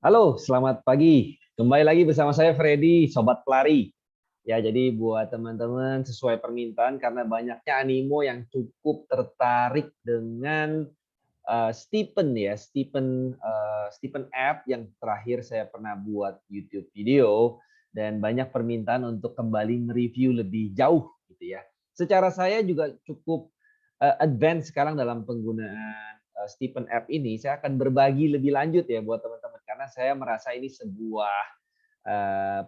Halo, selamat pagi. Kembali lagi bersama saya Freddy, Sobat Pelari. Ya, jadi buat teman-teman sesuai permintaan karena banyaknya animo yang cukup tertarik dengan Stephen ya, Stephen App yang terakhir saya pernah buat YouTube video dan banyak permintaan untuk kembali mereview lebih jauh gitu ya. Secara saya juga cukup advance sekarang dalam penggunaan Stephen App ini. Saya akan berbagi lebih lanjut ya buat teman-teman karena saya merasa ini sebuah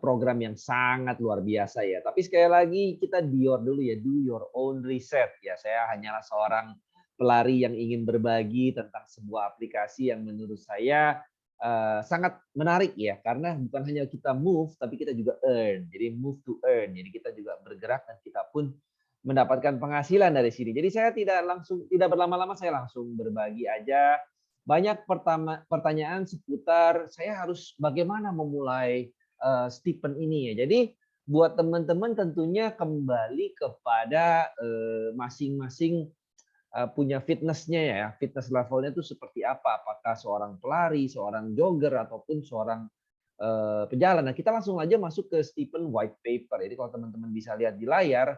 program yang sangat luar biasa ya. Tapi sekali lagi kita dior dulu ya, do your own research ya. Saya hanyalah seorang pelari yang ingin berbagi tentang sebuah aplikasi yang menurut saya sangat menarik ya, karena bukan hanya kita move tapi kita juga earn. Jadi move to earn. Jadi kita juga bergerak dan kita pun mendapatkan penghasilan dari sini. Jadi saya tidak berlama-lama, saya langsung berbagi aja. Banyak pertanyaan seputar saya harus bagaimana memulai Stephen ini ya. Jadi buat teman-teman tentunya kembali kepada masing-masing punya fitnessnya ya, fitness levelnya itu seperti apa? Apakah seorang pelari, seorang jogger ataupun seorang pejalan. Nah, kita langsung aja masuk ke Stephen White Paper. Jadi kalau teman-teman bisa lihat di layar,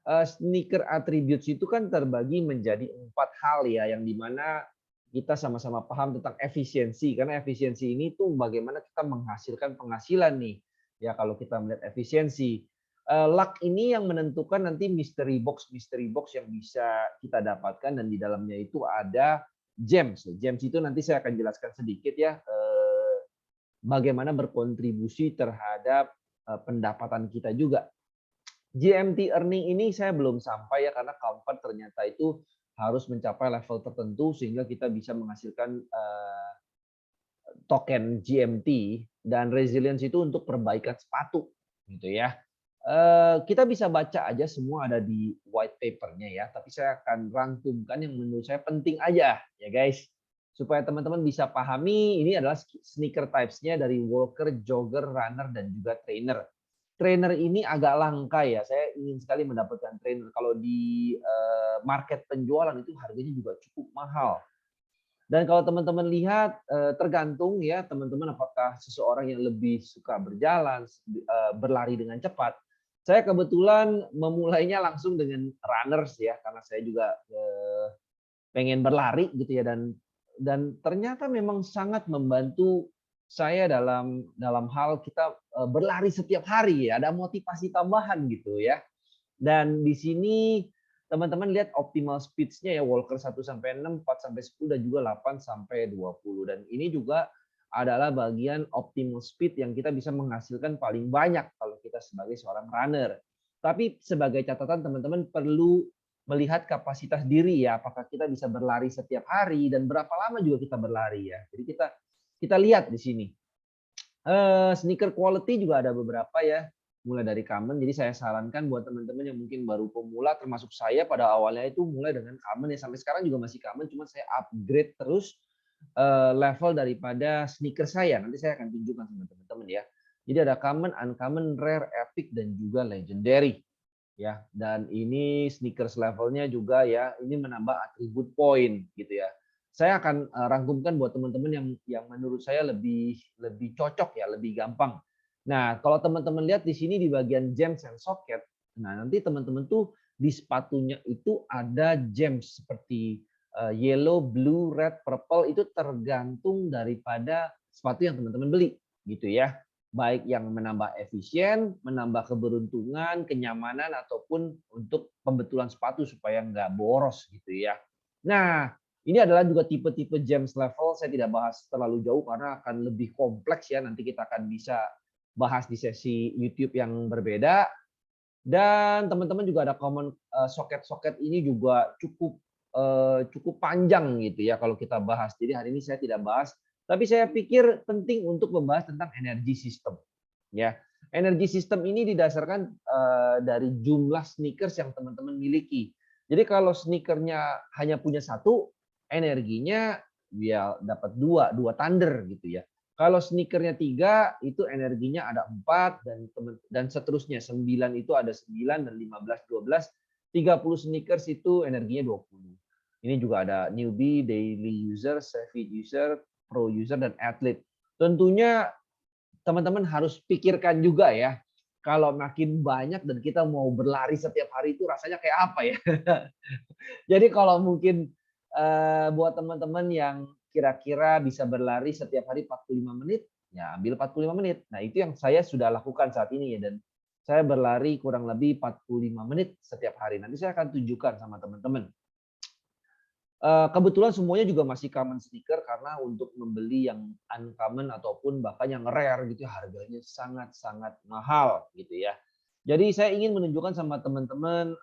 sneaker attributes itu kan terbagi menjadi 4 hal ya, yang dimana kita sama-sama paham tentang efisiensi. Karena efisiensi ini tuh bagaimana kita menghasilkan penghasilan nih. Ya kalau kita melihat efisiensi. Luck ini yang menentukan nanti mystery box yang bisa kita dapatkan dan di dalamnya itu ada gems. Gems itu nanti saya akan jelaskan sedikit ya, bagaimana berkontribusi terhadap pendapatan kita juga. GMT earning ini saya belum sampai ya, karena comfort ternyata itu harus mencapai level tertentu sehingga kita bisa menghasilkan token GMT, dan resilience itu untuk perbaikan sepatu gitu ya. Kita bisa baca aja semua ada di white papernya ya, tapi saya akan rangkumkan yang menurut saya penting aja ya guys, supaya teman-teman bisa pahami. Ini adalah sneaker types-nya dari walker, jogger, runner, dan juga trainer. Trainer ini agak langka ya, saya ingin sekali mendapatkan trainer. Kalau di market penjualan itu harganya juga cukup mahal. Dan kalau teman-teman lihat, tergantung ya teman-teman apakah seseorang yang lebih suka berjalan, berlari dengan cepat. Saya kebetulan memulainya langsung dengan runners ya, karena saya juga pengen berlari gitu ya, dan ternyata memang sangat membantu saya dalam hal kita berlari setiap hari ya, ada motivasi tambahan gitu ya. Dan di sini teman-teman lihat optimal speeds-nya ya, walker 1 sampai 6, 4 sampai 10, dan juga 8 sampai 20. Dan ini juga adalah bagian optimal speed yang kita bisa menghasilkan paling banyak kalau kita sebagai seorang runner. Tapi sebagai catatan teman-teman perlu melihat kapasitas diri ya, apakah kita bisa berlari setiap hari dan berapa lama juga kita berlari ya. Jadi kita lihat di sini. Sneaker quality juga ada beberapa ya, mulai dari common. Jadi saya sarankan buat teman-teman yang mungkin baru pemula, termasuk saya pada awalnya itu mulai dengan common ya, sampai sekarang juga masih common, cuma saya upgrade terus level daripada sneaker saya. Nanti saya akan tunjukkan sama teman-teman ya. Jadi ada common, uncommon, rare, epic, dan juga legendary. Ya, dan ini sneakers levelnya juga ya, ini menambah atribut point gitu ya. Saya akan rangkumkan buat teman-teman yang menurut saya lebih cocok ya, lebih gampang. Nah, kalau teman-teman lihat di sini di bagian gems and socket, nah nanti teman-teman tuh di sepatunya itu ada gems seperti yellow, blue, red, purple, itu tergantung daripada sepatu yang teman-teman beli gitu ya. Baik yang menambah efisien, menambah keberuntungan, kenyamanan, ataupun untuk pembetulan sepatu supaya nggak boros gitu ya. Nah, ini adalah juga tipe-tipe gems level. Saya tidak bahas terlalu jauh karena akan lebih kompleks ya. Nanti kita akan bisa bahas di sesi YouTube yang berbeda. Dan teman-teman juga ada common soket-soket ini juga cukup panjang gitu ya kalau kita bahas. Jadi hari ini saya tidak bahas, tapi saya pikir penting untuk membahas tentang energy system. Ya, energy system ini didasarkan dari jumlah sneakers yang teman-teman miliki. Jadi kalau sneakernya hanya punya satu, energinya ya dapat dua thunder gitu ya. Kalau sneakernya 3, itu energinya ada 4, dan seterusnya. 9 itu ada 9, dan 15, 12, 30 sneakers itu energinya 20. Ini juga ada newbie, daily user, savvy user, pro user, dan athlete. Tentunya teman-teman harus pikirkan juga ya, kalau makin banyak dan kita mau berlari setiap hari itu rasanya kayak apa ya? Jadi kalau mungkin, buat teman-teman yang kira-kira bisa berlari setiap hari 45 menit, ya ambil 45 menit. Nah itu yang saya sudah lakukan saat ini ya, dan saya berlari kurang lebih 45 menit setiap hari. Nanti saya akan tunjukkan sama teman-teman. Kebetulan semuanya juga masih common sneaker karena untuk membeli yang uncommon ataupun bahkan yang rare gitu ya, harganya sangat-sangat mahal gitu ya. Jadi saya ingin menunjukkan sama teman-teman,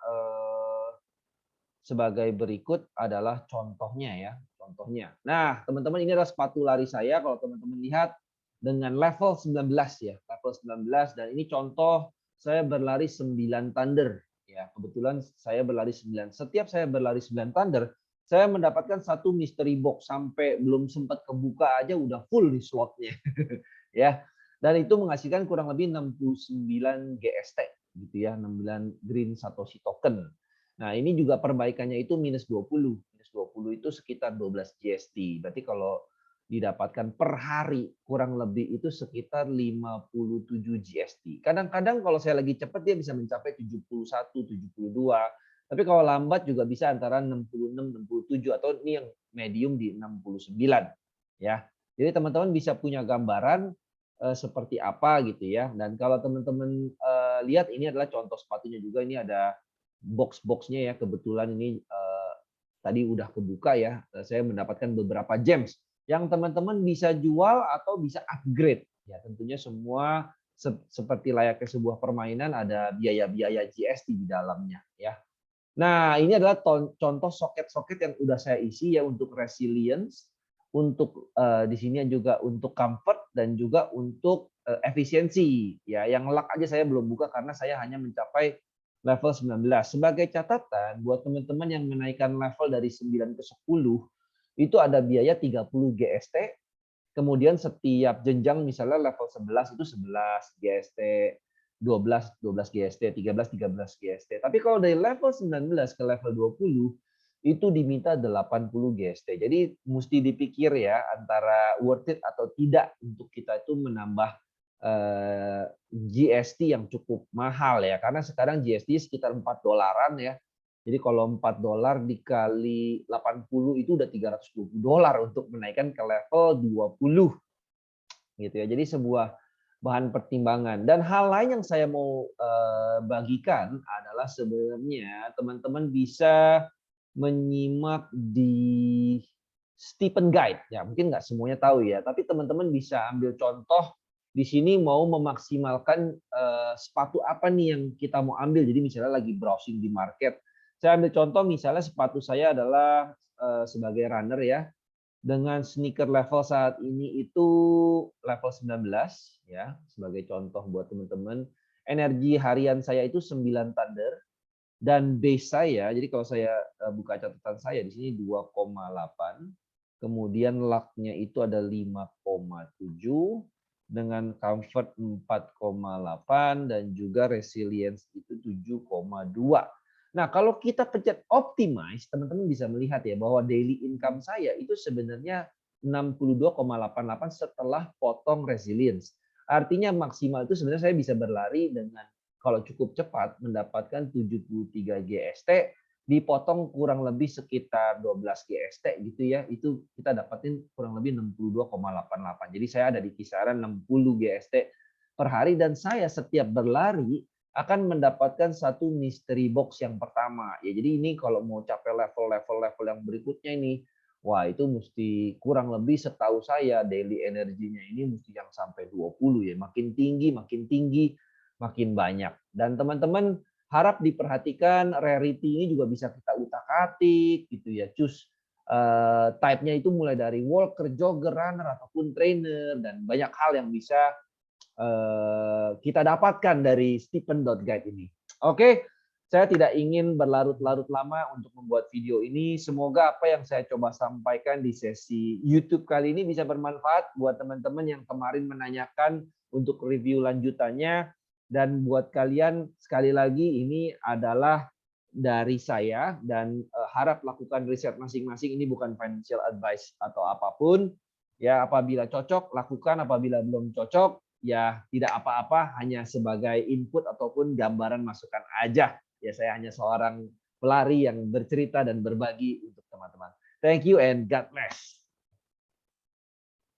sebagai berikut adalah contohnya ya, contohnya. Nah, teman-teman ini adalah sepatu lari saya kalau teman-teman lihat dengan level 19 ya, level 19 dan ini contoh saya berlari 9 thunder ya. Kebetulan saya berlari 9. Setiap saya berlari 9 thunder, saya mendapatkan satu mystery box sampai belum sempat kebuka aja udah full di slotnya ya. Dan itu menghasilkan kurang lebih 69 GST gitu ya, 69 Green Satoshi Token. Nah, ini juga perbaikannya itu minus 20. Minus 20 itu sekitar 12 GST. Berarti kalau didapatkan per hari kurang lebih itu sekitar 57 GST. Kadang-kadang kalau saya lagi cepat dia bisa mencapai 71, 72. Tapi kalau lambat juga bisa antara 66, 67 atau ini yang medium di 69 ya. Jadi teman-teman bisa punya gambaran seperti apa gitu ya. Dan kalau teman-teman lihat ini adalah contoh sepatunya juga, ini ada box-boxnya ya, kebetulan ini tadi udah kebuka ya, saya mendapatkan beberapa gems yang teman-teman bisa jual atau bisa upgrade. Ya tentunya semua seperti layaknya sebuah permainan ada biaya-biaya GST di dalamnya ya. Nah ini adalah contoh soket-soket yang udah saya isi ya untuk resilience, untuk di sini juga untuk comfort dan juga untuk efisiensi ya. Yang lock aja saya belum buka karena saya hanya mencapai level 19. Sebagai catatan buat teman-teman yang menaikkan level dari 9 ke 10 itu ada biaya 30 GST. Kemudian setiap jenjang misalnya level 11 itu 11 GST, 12 12 GST, 13 13 GST. Tapi kalau dari level 19 ke level 20 itu diminta 80 GST. Jadi mesti dipikir ya antara worth it atau tidak untuk kita itu menambah GST yang cukup mahal ya, karena sekarang GST sekitar $4 ya. Jadi kalau $4 dikali 80 itu udah $320 untuk menaikkan ke level 20 gitu ya. Jadi sebuah bahan pertimbangan. Dan hal lain yang saya mau bagikan adalah sebenarnya teman-teman bisa menyimak di Stephen Guide. Ya, mungkin nggak semuanya tahu ya, tapi teman-teman bisa ambil contoh di sini mau memaksimalkan sepatu apa nih yang kita mau ambil. Jadi misalnya lagi browsing di market. Saya ambil contoh misalnya sepatu saya adalah sebagai runner ya. Dengan sneaker level saat ini itu level 19 ya, sebagai contoh buat teman-teman. Energi harian saya itu 9 thunder. Dan base saya, jadi kalau saya buka catatan saya di sini 2,8, kemudian luck-nya itu ada 5,7, dengan comfort 4,8 dan juga resilience itu 7,2. Nah, kalau kita pencet optimize, teman-teman bisa melihat ya bahwa daily income saya itu sebenarnya 62,88 setelah potong resilience. Artinya maksimal itu sebenarnya saya bisa berlari dengan kalau cukup cepat mendapatkan 73 GST dipotong kurang lebih sekitar 12 GST gitu ya. Itu kita dapatin kurang lebih 62,88. Jadi saya ada di kisaran 60 GST per hari dan saya setiap berlari akan mendapatkan satu mystery box yang pertama. Ya jadi ini kalau mau capai level-level yang berikutnya ini, wah itu mesti kurang lebih setahu saya daily energinya ini mesti yang sampai 20 ya. Makin tinggi, makin banyak. Dan teman-teman harap diperhatikan rarity ini juga bisa kita utak-atik gitu ya. Choose type-nya itu mulai dari walker, jogger, runner ataupun trainer dan banyak hal yang bisa kita dapatkan dari Stephen.guide ini. Oke, saya tidak ingin berlarut-larut lama untuk membuat video ini. Semoga apa yang saya coba sampaikan di sesi YouTube kali ini bisa bermanfaat buat teman-teman yang kemarin menanyakan untuk review lanjutannya. Dan buat kalian, sekali lagi ini adalah dari saya dan harap lakukan riset masing-masing. Ini bukan financial advice atau apapun. Ya, apabila cocok lakukan, apabila belum cocok ya tidak apa-apa, hanya sebagai input ataupun gambaran masukan aja. Ya saya hanya seorang pelari yang bercerita dan berbagi untuk teman-teman. Thank you and God bless.